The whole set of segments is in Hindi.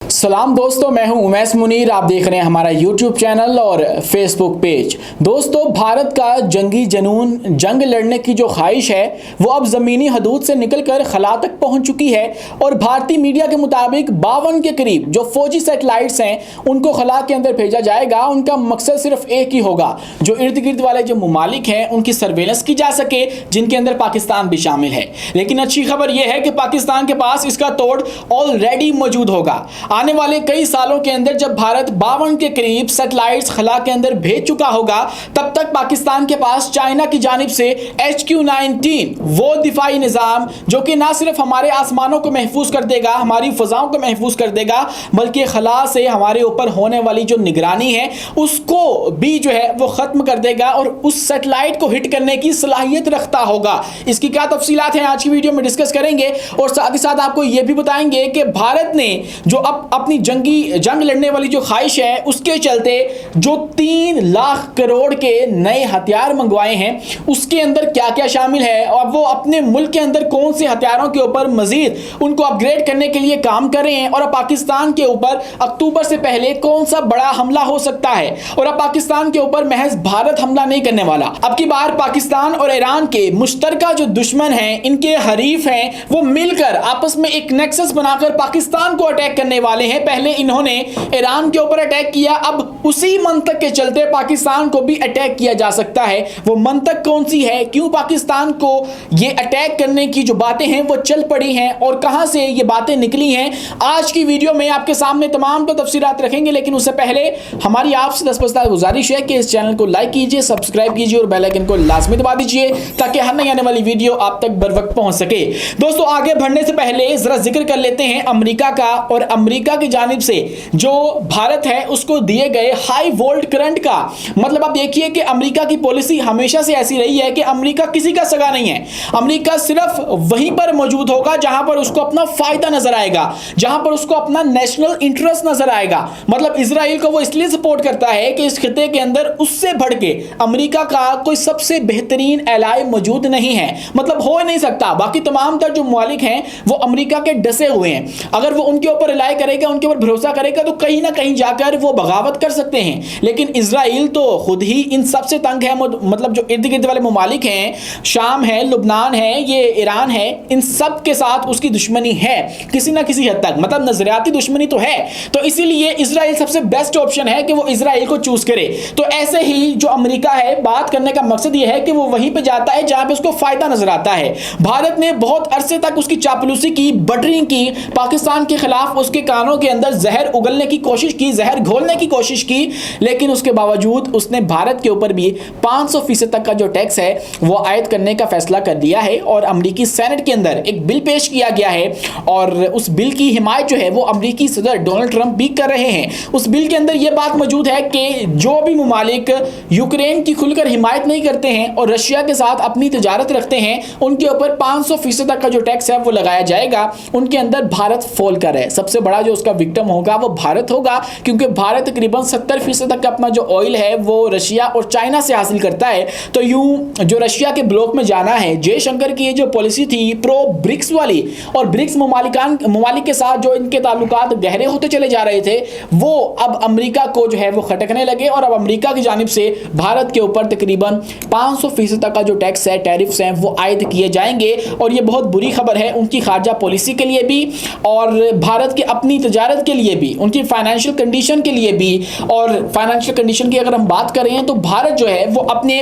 सलाम दोस्तों, मैं हूं उमैस मुनीर। आप देख रहे हैं हमारा यूट्यूब चैनल और फेसबुक पेज। दोस्तों, भारत का जंगी जनून, जंग लड़ने की जो ख्वाहिश है वो अब ज़मीनी हदूद से निकलकर खला तक पहुंच चुकी है और भारतीय मीडिया के मुताबिक 52 के करीब जो फौजी सैटेलाइट्स हैं उनको खला के अंदर भेजा जाएगा। उनका मकसद सिर्फ एक ही होगा, जो इर्द गिर्द वाले जो ममालिक हैं उनकी सर्वेलेंस की जा सके, जिनके अंदर पाकिस्तान भी शामिल है। लेकिन अच्छी खबर यह है कि पाकिस्तान के पास इसका तोड़ ऑलरेडी मौजूद होगा। आने वाले कई सालों के अंदर जब भारत 52 के करीब सैटेलाइट्स खला के अंदर भेज चुका होगा, तब तक पाकिस्तान के पास चाइना की जानिब से HQ-19 वो दिफाई निज़ाम जो कि ना सिर्फ हमारे आसमानों को महफूज कर देगा, हमारी फ़ज़ाओं को महफूज कर देगा, बल्कि खला से हमारे ऊपर होने वाली जो निगरानी है उसको भी जो है वो ख़त्म कर देगा और उस सैटेलाइट को हिट करने की सलाहियत रखता होगा। इसकी क्या तफसीलात हैं आज की वीडियो में डिस्कस करेंगे और साथ ही साथ आपको यह भी बताएंगे कि भारत ने जो अपनी जंग लड़ने वाली जो ख्वाहिश है उसके चलते जो 3 लाख करोड़ के नए हथियार मंगवाए हैं उसके अंदर क्या क्या शामिल है और वो अपने मुल्क के अंदर कौन से हथियारों के ऊपर मजीद उनको अपग्रेड करने के लिए काम कर रहे हैं और अब पाकिस्तान के ऊपर अक्टूबर से पहले कौन सा बड़ा हमला हो सकता है और अब पाकिस्तान के ऊपर महज भारत हमला नहीं करने वाला। अब की बार पाकिस्तान और ईरान के मुश्तरका जो दुश्मन हैं, इनके हरीफ हैं, वो मिलकर आपस में एक नेक्सस बनाकर पाकिस्तान को अटैक करने वाले हैं। पहले इन्होंने ईरान के ऊपर अटैक किया, अब उसी मंतक के चलते पाकिस्तान को भी अटैक किया जा सकता है। वो मंतक कौन सी है, क्यों पाकिस्तान को ये अटैक करने की जो बातें हैं वो चल पड़ी हैं और कहां से ये बातें निकली हैं, आज की वीडियो में आपके सामने तमाम तो तफसीलात रखेंगे। लेकिन उससे पहले हमारी आपसे 10% गुजारिश है कि इस चैनल को लाइक कीजिए, सब्सक्राइब कीजिए और बेल आइकन को लाजमी दबा दीजिए ताकि हर नई आने वाली वीडियो आप तक बर वक्त पहुंच सके। दोस्तों, आगे बढ़ने से पहले जरा जिक्र कर लेते हैं अमेरिका का और अमेरिका की जानिब से जो भारत है उसको दिए गए हाई वोल्ट करंट का। मतलब आप देखिए कि अमेरिका की पॉलिसी हमेशा से ऐसी रही है कि अमेरिका किसी का सगा नहीं है। अमेरिका सिर्फ वहीं पर मौजूद होगा जहां पर उसको अपना फायदा नजर आएगा, जहां पर उसको अपना नेशनल इंटरेस्ट नजर आएगा। मतलब इजराइल को वो इसलिए सपोर्ट करता है कि इस खिते के अंदर उससे बढ़ के अमेरिका का कोई सबसे बेहतरीन एलाय मौजूद नहीं है, मतलब हो ही नहीं सकता। बाकी तमाम तर जो ममालिक हैं वो अमेरिका के डसे हुए हैं। अगर वो उनके ऊपर रिलाई करेगा, उनके ऊपर भरोसा करेगा तो कहीं ना कहीं जाकर वो बगावत कर सकते हैं। लेकिन इजराइल तो खुद ही इन सबसे तंग है। मतलब जो इर्द गिर्द वाले ममालिक हैं, शाम है, लुबनान है, ये ईरान है, इन सब के साथ उसकी दुश्मनी है किसी ना किसी हद तक, मतलब नजरियाती दुश्मनी तो है। तो इसीलिए इजराइल सबसे बेस्ट ऑप्शन है कि वो इजराइल को चूज करे। तो ऐसे ही जो अमेरिका है, बात करने का मकसद ये है कि वो वहीं पे जाता है जहां पे उसको फायदा नजर आता है। भारत ने बहुत अरसे तक उसकी चापलूसी की, बटरिंग की, पाकिस्तान के खिलाफ उसके कानों के अंदर जहर उगलने की कोशिश की, जहर घोलने की कोशिश की, लेकिन उसके बावजूद उसने भारत के ऊपर भी 500% तक का जो टैक्स है वो आयद करने का फैसला कर दिया है। और अमेरिकी सेनेट के अंदर एक बिल पेश किया गया है और उस बिल की हिमायत जो है वो अमेरिकी सदर डोनाल्ड ट्रंप भी कर रहे हैं। उस बिल के अंदर यह बात मौजूद है कि जो भी ममालिक यूक्रेन की खुलकर हिमायत नहीं करते हैं और रशिया के साथ अपनी तिजारत रखते हैं, उनके ऊपर 500% तक का जो टैक्स है वो लगाया जाएगा। उनके अंदर भारत फॉल कर है। सबसे बड़ा जो उसका विक्टिम होगा वो भारत होगा, क्योंकि भारत तकरीबन 70% तक का अपना जो ऑयल है वो रशिया और चाइना से हासिल करता है। तो यूं जो रशिया के ब्लॉक में जाना है, जयशंकर की ये जो पॉलिसी थी प्रो ब्रिक्स वाली, और ब्रिक्स ममालिक के साथ जो इनके ताल्लुकात गहरे होते चले जा रहे थे, वो अब अमेरिका को जो है वो खटकने लगे और अब अमेरिका की जानिब से भारत के ऊपर तकरीबन 500% तक का जो टैक्स है, टैरिफ्स हैं, वो आयद किए जाएंगे। और ये बहुत बुरी खबर है उनकी खारजा पॉलिसी के लिए भी और भारत की अपनी तजारत के लिए भी, उनकी फाइनेंशियल कंडीशन के लिए भी। और फाइनेंशियल कंडीशन की अगर हम बात करें तो भारत जो है वो अपने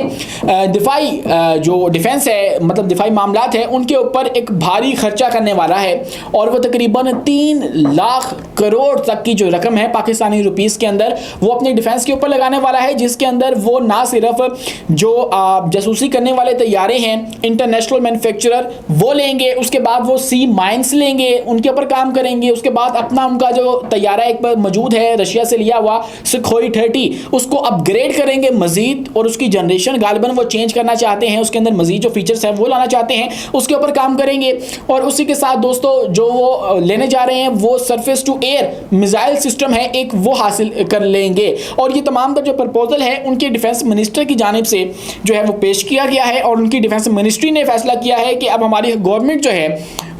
दिफाई जो डिफेंस है, मतलब दिफाई मामलात है, उनके ऊपर एक भारी खर्चा करने वाला है और वो तकरीबन 3 लाख करोड़ तक की जो रकम है पाकिस्तानी रुपीस के अंदर वो अपने डिफेंस के ऊपर लगाने वाला है, जिसके अंदर वो ना सिर्फ जो जासूसी करने वाले तैयारे हैं, इंटरनेशनल मैन्युफैक्चरर वो लेंगे, उसके बाद वो सी माइंस लेंगे, उनके ऊपर काम करेंगे। उसके बाद अपना उनका जो तैयारा एक मौजूद है रशिया से लिया हुआ सुखोई 30, उसको अपग्रेड करेंगे मजीद और उसकी जनरेशन गालिबन वो चेंज करना चाहते हैं, उसके अंदर मजीद जो फीचर्स हैं वो लाना चाहते हैं, उसके ऊपर काम करेंगे। और उसी के साथ दोस्तों जो वो लेने जा रहे हैं वो surface to air missile system है एक, वो हासिल कर लेंगे। और ये तमाम जो प्रपोजल है उनके डिफेंस मिनिस्टर की जानिब से जो है वो पेश किया गया है और उनकी डिफेंस मिनिस्ट्री ने फैसला किया है कि अब हमारी गवर्नमेंट जो है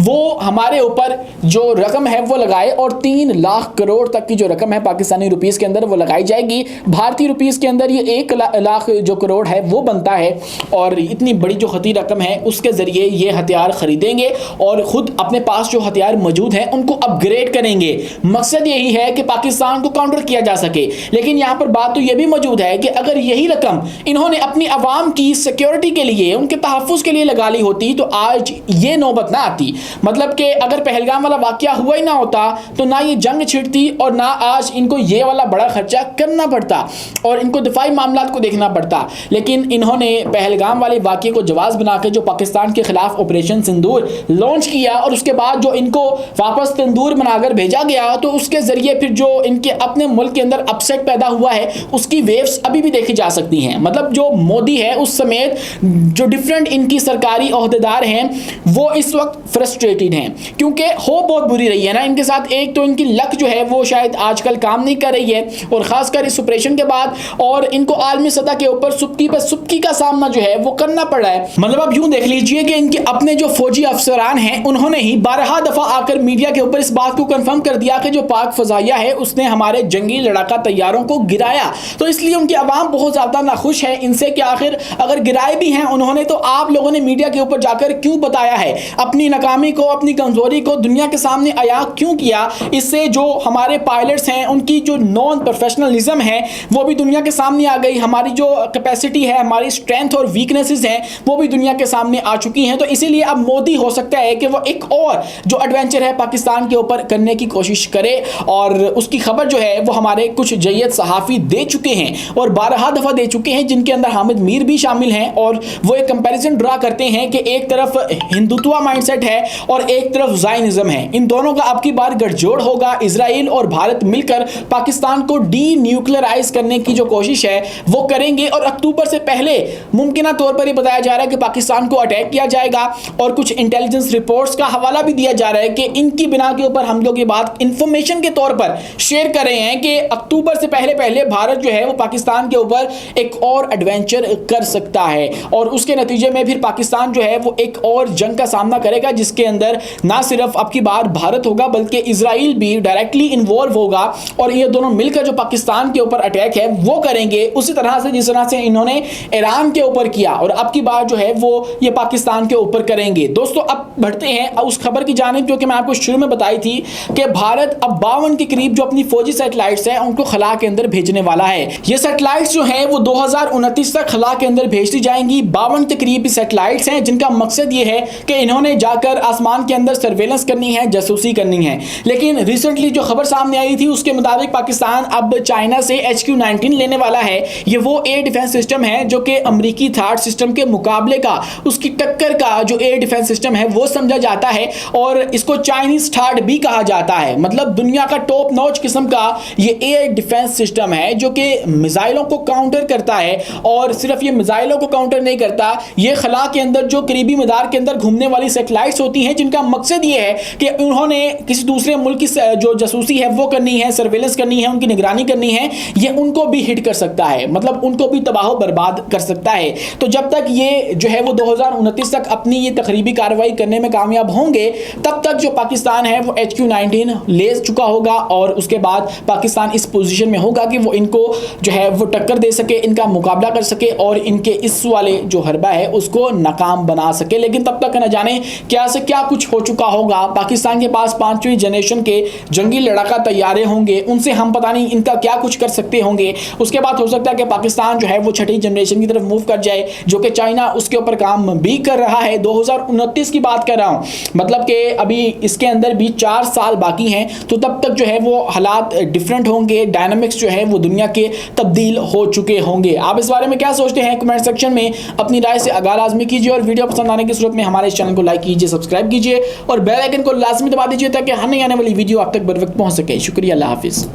वो हमारे ऊपर जो रकम है वो लगाए और 3 लाख करोड़ तक की जो रकम है पाकिस्तानी रुपीस के अंदर वो लगाई जाएगी। भारतीय रुपीस के अंदर ये 1 लाख जो करोड़ है वो बनता है और इतनी बड़ी जो खती रकम है उसके जरिए ये हथियार खरीदेंगे और खुद अपने पास जो हथियार मौजूद हैं उनको अपग्रेड करेंगे। मकसद यही है कि पाकिस्तान को काउंटर किया जा सके। लेकिन यहां पर बात तो यह भी मौजूद है कि अगर यही रकम इन्होंने अपनी आवाम की सिक्योरिटी के लिए, उनके तहफ्फुज़ के लिए लगा ली होती तो आज ये नौबत ना आती। मतलब कि अगर पहलगाम वाला वाकया हुआ ही ना होता तो ना ये जंग छिड़ती और ना आज इनको ये वाला बड़ा खर्चा करना पड़ता और इनको दिफाई मामलात को देखना पड़ता। लेकिन इन्होंने पहलगाम वाले वाकये को जवाब बनाकर जो पाकिस्तान के खिलाफ ऑपरेशन सिंदूर लॉन्च किया और उसके बाद जो इनको वापस तंदूर बनाकर भेजा गया तो उसके जरिए फिर जो इनके अपने मुल्क के अंदर अपसेट पैदा हुआ है उसकी वेव्स अभी भी देखी जा सकती हैं। मतलब जो मोदी है उस समेत जो डिफरेंट इनकी सरकारी ओहदेदार हैं वो इस वक्त फ्रस्ट्रेटेड हैं क्योंकि हो बहुत बुरी रही है ना इनके साथ। एक तो इनकी लक जो है वो शायद आजकल काम नहीं कर रही है और खासकर इस ऑपरेशन के बाद, और इनको आलमी सतह के ऊपर सुबकी पर सुबकी का सामना जो है वो करना पड़ रहा है। मतलब अब यूं देख लीजिए कि इनके अपने जो फौजी अफसरान हैं उन्होंने ही 12 दफा आकर मीडिया के ऊपर इस बात को कंफर्म कर दिया कि जो पाक फजाइया है उसने हमारे जंगी लड़ाका तैयारों को गिराया। तो इसलिए उनकी आवाम बहुत ज्यादा नाखुश है इनसे कि आखिर अगर गिराए भी हैं उन्होंने तो आप लोगों ने मीडिया के ऊपर जाकर क्यों बताया है, अपनी नाकामी को, अपनी कमजोरी को दुनिया के सामने आया क्यों किया। इससे जो हमारे पायलट्स हैं उनकी जो नॉन प्रोफेशनलिज्म है वो भी दुनिया के सामने आ गई। हमारी जो कैपेसिटी है, हमारी स्ट्रेंथ और वीकनेसेस हैं वो भी दुनिया के सामने आ चुकी हैं। तो इसीलिए अब मोदी हो सकता है कि वो एक और जो एडवेंचर है पाकिस्तान के ऊपर करने की कोशिश करे और उसकी खबर जो है वो हमारे कुछ जय्यद सहाफ़ी दे चुके हैं और 12 दफ़ा दे चुके हैं, जिनके अंदर हामिद मीर भी शामिल हैं। और वो एक कंपैरिजन ड्रा करते हैं कि एक तरफ हिंदुत्व माइंडसेट है और एक तरफ ज़ायनिज़्म है। इन दोनों का अब की बार गठजोड़ होगा। इजराइल और भारत मिलकर पाकिस्तान को डी न्यूक्लियराइज करने की जो कोशिश है वो करेंगे और अक्टूबर से पहले मुमकिन तौर पर यह बताया जा रहा है कि पाकिस्तान को अटैक किया जाएगा। और कुछ इंटेलिजेंस रिपोर्ट्स का हवाला भी दिया जा रहा है कि इनकी बिना के ऊपर हम लोग ये बात इंफॉर्मेशन के तौर पर शेयर कर रहे हैं कि अक्टूबर से पहले भारत जो है वो पाकिस्तान के ऊपर एक और एडवेंचर कर सकता है और उसके नतीजे में फिर पाकिस्तान जो है वो एक और जंग का सामना करेगा जिसके अंदर ना सिर्फ अब की बार भारत होगा बल्कि इजराइल भी डायरेक्टली इन्वॉल्व होगा और ये दोनों मिलकर जो पाकिस्तान के ऊपर अटैक है वो करेंगे उसी तरह से जिस तरह से इन्होंने ईरान के ऊपर किया और अब की बार जो है वो ये पाकिस्तान के ऊपर करेंगे। दोस्तों अब बढ़ते हैं उस खबर की जानिब जो कि मैं आपको शुरू में बताई थी कि भारत अब 52 के करीब जो अपनी फौजी सैटेलाइट्स हैं उनको खला के अंदर भेजने वाला है। ये सैटेलाइट्स जो हैं वो 2029 तक खला के अंदर भेज दी जाएंगी। 52 के करीब सैटेलाइट्स हैं जिनका मकसद ये है कि इन्होंने जाकर आसमान के अंदर सर्वेलेंस करनी है, जासूसी करनी है। लेकिन रिसेंटली जो खबर सामने आई थी उसके मुताबिक पाकिस्तान अब चाइना से HQ-19 लेने वाला है। ये वो एयर डिफेंस सिस्टम है जो कि अमेरिकी थार्ड सिस्टम के मुकाबले का, उसकी टक्कर का जो एयर डिफेंस सिस्टम है वो समझा जाता है और इसको चाइनीज थार्ड भी कहा जाता है। मतलब दुनिया का टॉप नॉच किस्म का ये एयर डिफेंस सिस्टम है जो कि मिसाइलों को काउंटर करता है और सिर्फ ये मिसाइलों को काउंटर नहीं करता, ये खला के अंदर जो करीबी मदार के अंदर घूमने वाली सैटेलाइट्स होती हैं जिनका मकसद ये है कि उन्होंने किसी दूसरे मुल्क की जो जासूसी है वो करनी है, सर्वेलेंस करनी है, उनकी निगरानी करनी है, ये उनको भी हिट कर सकता है, मतलब उनको भी तबाह बर्बाद कर सकता है। तो जब तक ये जो है वो 2029 तक अपनी ये तकरीबी कार्रवाई करने में कामयाब होंगे तब तक जो पाकिस्तान है वो HQ-19 ले चुका होगा और उसके बाद पाकिस्तान इस पोजीशन में होगा कि वो इनको जो है वो टक्कर दे सके, इनका मुकाबला कर सके और इनके इस वाले जो हरबा है उसको नाकाम बना सके। लेकिन तब तक न जाने क्या से क्या कुछ हो चुका होगा। पाकिस्तान के पास 5वीं जनरेशन के जंगी लड़ाका तैयारे होंगे, उनसे हम पता नहीं इनका क्या कुछ कर सकते होंगे। उसके बाद हो सकता है कि पाकिस्तान जो है वो 6ठी जनरेशन की तरफ मूव कर जाए जो कि चाइना उसके ऊपर काम भी कर रहा है। 2029 की बात कर रहा हूं, मतलब कि अभी इसके अंदर भी 4 साल बाकी हैं। तो तब तक जो है वो हालात डिफरेंट होंगे, डायनामिक्स जो है वो दुनिया के तब्दील हो चुके होंगे। आप इस बारे में क्या सोचते हैं कमेंट सेक्शन में अपनी राय से आगाह लाजमी कीजिए और वीडियो पसंद आने की सूरत में हमारे इस चैनल को लाइक कीजिए, सब्सक्राइब कीजिए और बेल आइकन को लाजमी दबा दीजिए ताकि हर नई आने वाली वीडियो आप तक बर वक्त पहुंच सके। शुक्रिया, अल्लाह हाफिज़।